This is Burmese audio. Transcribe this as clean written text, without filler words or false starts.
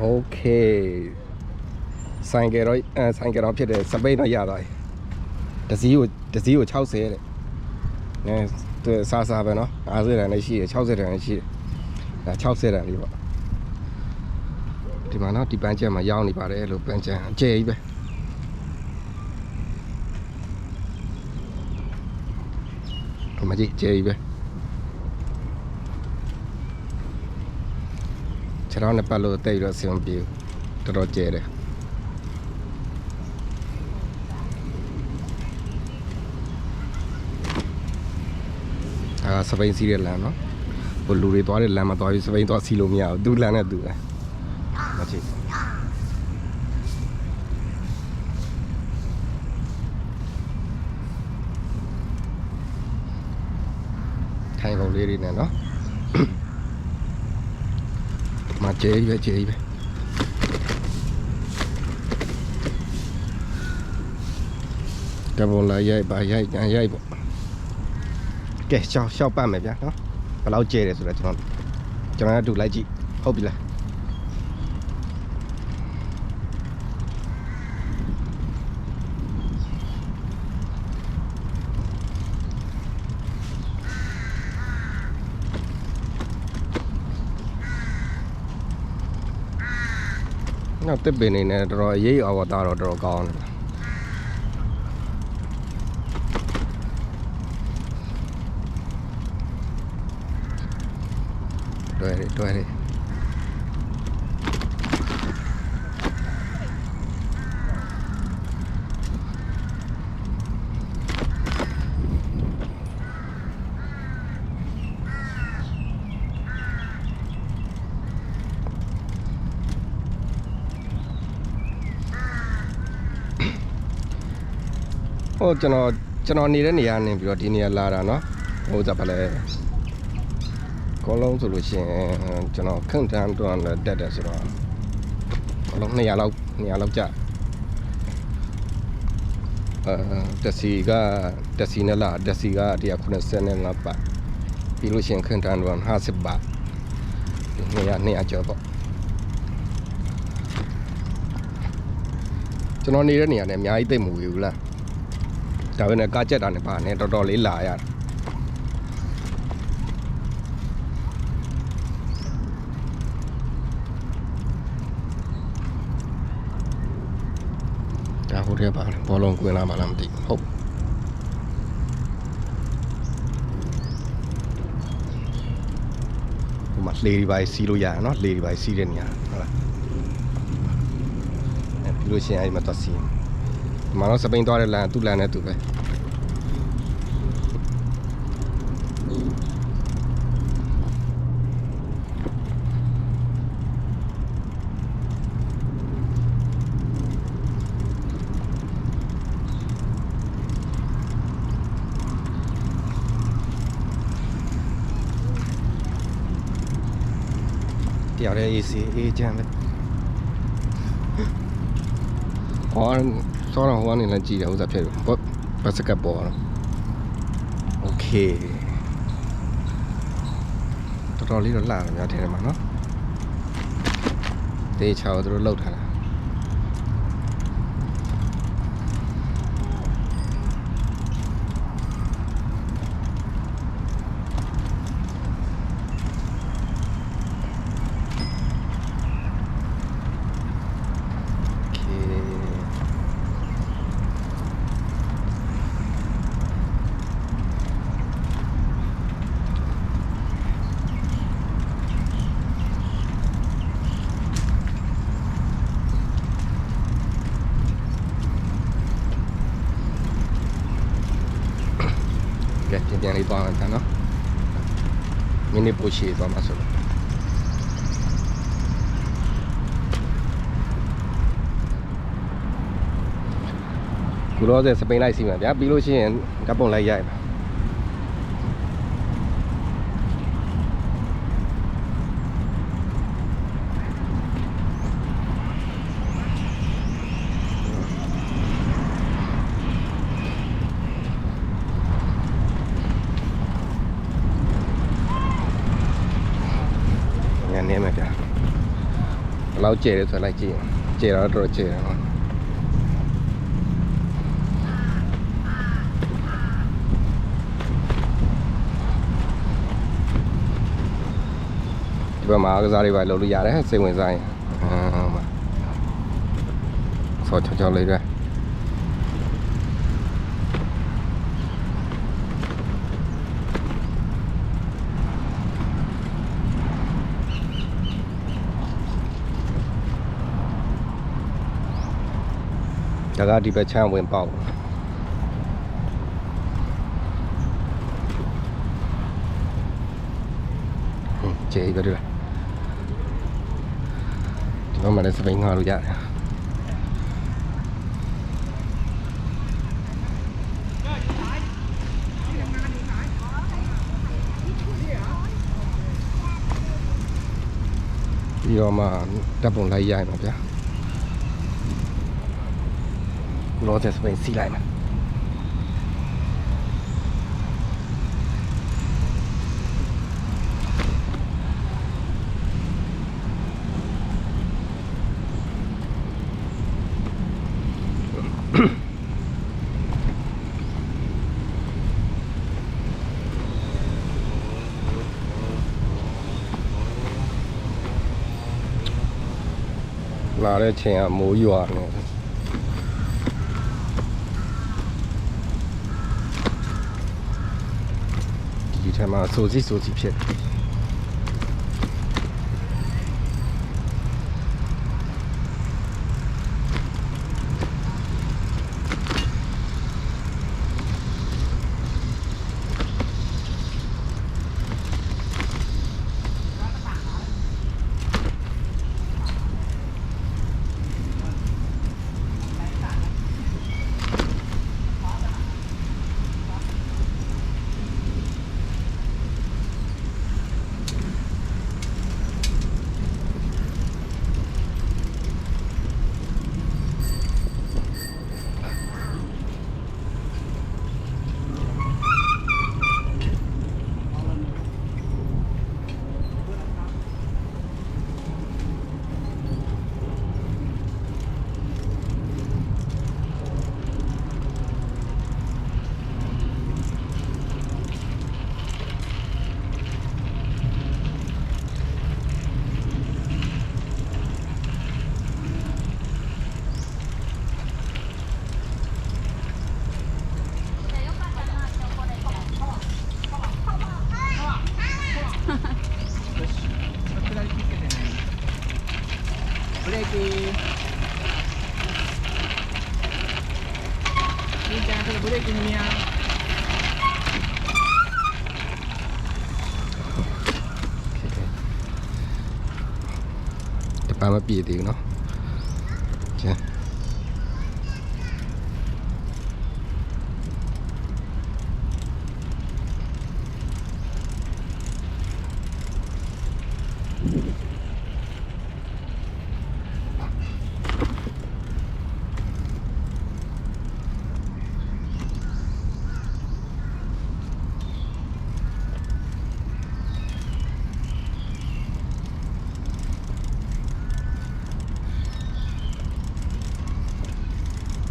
Okay ဆိုင်ကယ်တော့ဖြစ်တယ်စပိန်တော့ရသွားပြီတစည်းကို60တဲ့နဲသူစားပဲနော်50တန်လည်းရှိတယ်60တန်လည်းရှိတယ်ဒါ60တန်လေးပေါ့ဒီမှာနော်ဒီပန်းချက်မှာရောက်နေပါတယ်လို့ပန်းချက်အကျယ်ကြီးပဲဒီမှာကြီးကျယ်ကြီးပဲခြေထောက်နဲ့ပတ်လို့တိတ်တော့ဆင်မပြေဘူးတော်တော်ကျယ်တယ်စပိန်စီးတဲ့လမ်းနော်ဟိုလူတွေသွားတဲ့လမ်းမှာသွားပြီးစပိန်သွားစီးလို့မရဘူးသူ့လမ်းနဲ့သူပဲမချိထိုင်ကုန်လေးတွေနဲ့နော်မကျဲပဲကဘလာရိုက်ပါရိုက်ပေါ့ကဲရှောက်ပတ်မယ်ဗျာနော်ဘယ်လောက်ကျဲတယ်ဆိုတော့ကျွန်တော်ကတူလိုက်ကြည့်ဟုတ်ပြီလားနောက်တစ်ပင်နေနဲ့တော်တော်ရေးအော်တာတော့တော်တော်ကောင်းတယ်တွေ့တယ်ဟိုကျွန်တော်နေတဲ့နေရာနေပြီးတော့ဒီနေရာလာတာနော်ဟိုကြပါလေကောလုံးဆိုလို့ရှိရင်ကျွန်တော်ခန့်တန်းတော့တက်တယ်ဆိုတော့ကောလုံး200လောက်ကျတက်စီနဲ့လာတက်စီက195ဘတ်ပြီးလို့ရှိရင်ခန့်တန်းတော့50ဘတ်200ကျော်ပေါ့ကျွန်တော်နေတဲ့နေရာနဲ့အများကြီးသိမ့်မဝေဘူးလားဒါပဲနဲ့ကားကြက်တာနဲ့ပါနဲ့တော်တော်လေးလာရတယ်ဒါဟိုထဲပါဘောလုံးကွင်းလာမှလားမသိဘူးဟုတ်ဟိုမှာလေဒီပိုင်းစီးလို့ရရနော်လေဒီပိုင်းစီးတဲ့နေရာဟုတ်လားပြီးလို့ရှိရင်အဲ့မှာတော့စီးဒီမှာတော့စပိန်သွားတဲ့လမ်းသူ့လမ်းနဲ့သူပဲတယောက်တည်းအေးချမ်းပဲဟောစောတော့ဟိုကနေလည်းကြည့်တယ်ဥစားဖြစ်တယ်ဘတ်စကတ်ဘောโอเคတော်တော်လေးတော့လှတယ်များတယ်မှာနော်တေးချောသူတို့လောက်ထားတာကဲပြန်လေးသွားမယ်နော်မိနစ်ပိုရှိသွားမှာဆိုတော့ခုတော့စပိန်လိုက်စီမှာဗျာပြီးလို့ရှိရင်ဓာတ်ပုံလိုက်ရိုက်ပါနေမှာဗျာ လောက်ကျဲတယ်ဆိုလိုက်ကြည့်ကျဲတော့တော်ကျဲတယ်နော်ဒီဘက်မှာကစားတွေပါလုပ်လို့ရတယ်စိတ်ဝင်စားရင်ဆော့ချောလေးတွေဒါကဒီဘက်ချမ်းဝင်ပေါက်ကျေးကြတယ်ဒီဘက်မှာလည်းစပိန်ငါလို့ရတယ်ပြီးတော့မှတပ်ပုံလိုက်ရိုက်မှာဗျာလောတဲ့စပိန်စီးလိုက်မယ်လာတဲ့ချိန်ကမိုးရွာနေဒီထဲမှာစိုးစီဖြစ်ပါမပြည့်သေးဘူးเนาะကျန်